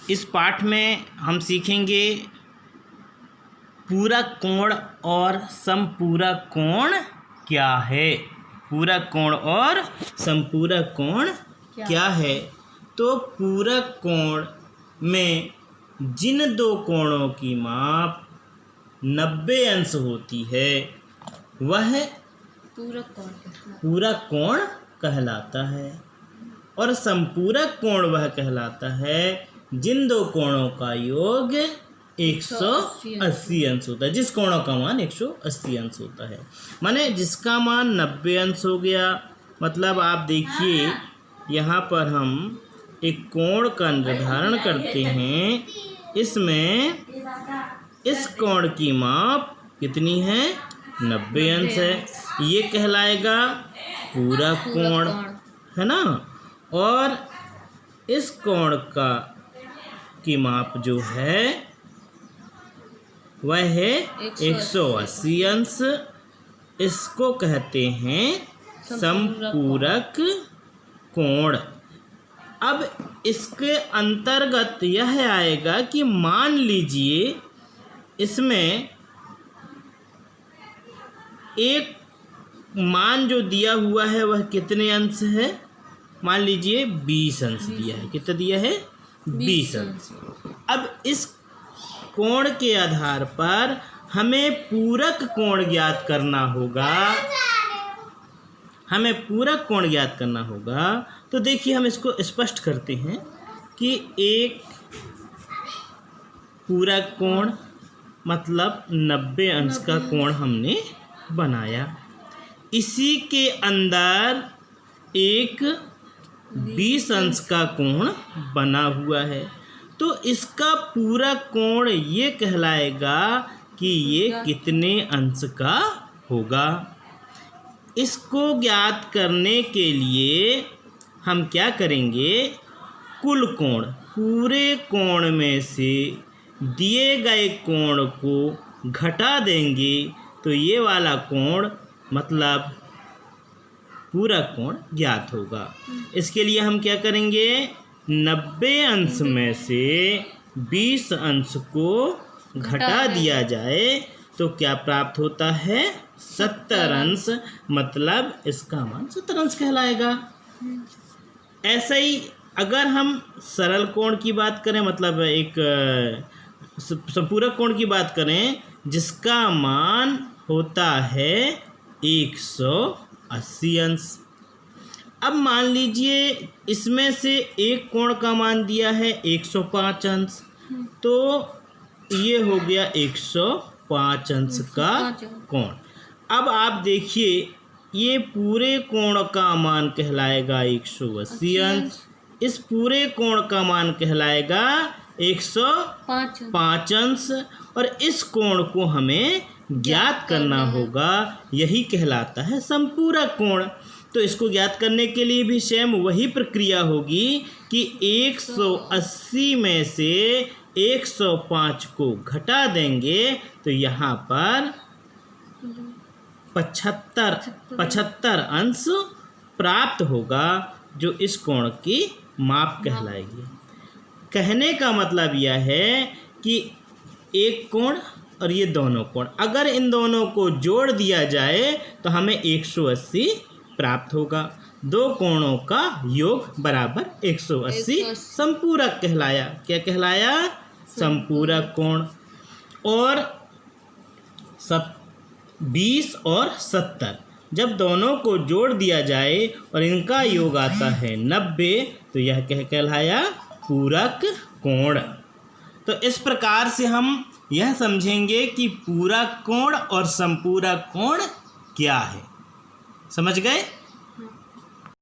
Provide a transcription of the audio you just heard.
इस पाठ में हम सीखेंगे पूरक कोण और समपूरक कोण क्या है। पूरक कोण और समपूरक कोण क्या है। तो पूरक कोण में जिन दो कोणों की माप 90 अंश होती है वह पूरक कोण कहलाता है और समपूरक कोण वह कहलाता है जिन दो कोणों का योग 180 अंश होता है। जिस कोणों का मान 180 अंश होता है, माने जिसका मान 90 अंश हो गया। मतलब आप देखिए यहाँ पर हम एक कोण का निर्धारण करते हैं। इसमें इस कोण की माप कितनी है? 90 अंश है। ये कहलाएगा पूरक कोण, है ना। और इस कोण की माप जो है वह है 180 अंश। इसको कहते हैं समपूरक कोण। अब इसके अंतर्गत यह आएगा कि मान लीजिए इसमें एक मान जो दिया हुआ है वह कितने अंश है? मान लीजिए 20 अंश दिया है। कितना दिया है? 20 अंश। अब इस कोण के आधार पर हमें पूरक कोण ज्ञात करना होगा। हमें पूरक कोण ज्ञात करना होगा। तो देखिए हम इसको स्पष्ट करते हैं कि एक पूरक कोण मतलब 90 अंश का कोण हमने बनाया। इसी के अंदर एक 20 अंश का कोण बना हुआ है। तो इसका पूरक कोण ये कहलाएगा कि ये कितने अंश का होगा। इसको ज्ञात करने के लिए हम क्या करेंगे? कुल कोण, पूरे कोण में से दिए गए कोण को घटा देंगे तो ये वाला कोण मतलब पूरक कोण ज्ञात होगा। इसके लिए हम क्या करेंगे? 90 अंश में से 20 अंश को घटा दिया जाए तो क्या प्राप्त होता है? 70 अंश। मतलब इसका मान 70 अंश कहलाएगा। ऐसा ही अगर हम सरल कोण की बात करें, मतलब एक संपूरक कोण की बात करें जिसका मान होता है 180 अंश। अब मान लीजिए इसमें से एक कोण का मान दिया है 105 अंश, तो ये हो गया 105 अंश का कोण। अब आप देखिए ये पूरे कोण का मान कहलाएगा 180 अंश। इस पूरे कोण का मान कहलाएगा 105 अंश और इस कोण को हमें ज्ञात करना होगा। यही कहलाता है समपूरक कोण। तो इसको ज्ञात करने के लिए भी सेम वही प्रक्रिया होगी कि 180 में से 105 को घटा देंगे तो यहाँ पर 75 अंश प्राप्त होगा, जो इस कोण की माप कहलाएगी। कहने का मतलब यह है कि एक कोण और ये दोनों कोण, अगर इन दोनों को जोड़ दिया जाए तो हमें 180 प्राप्त होगा। दो कोणों का योग बराबर 180 समपूरक कहलाया। क्या कहलाया? समपूरक कोण। और 20 और 70 जब दोनों को जोड़ दिया जाए और इनका योग आता है 90 तो यह कहलाया पूरक कोण। तो इस प्रकार से हम यह समझेंगे कि पूरक कोण और समपूरक कोण क्या है। समझ गए?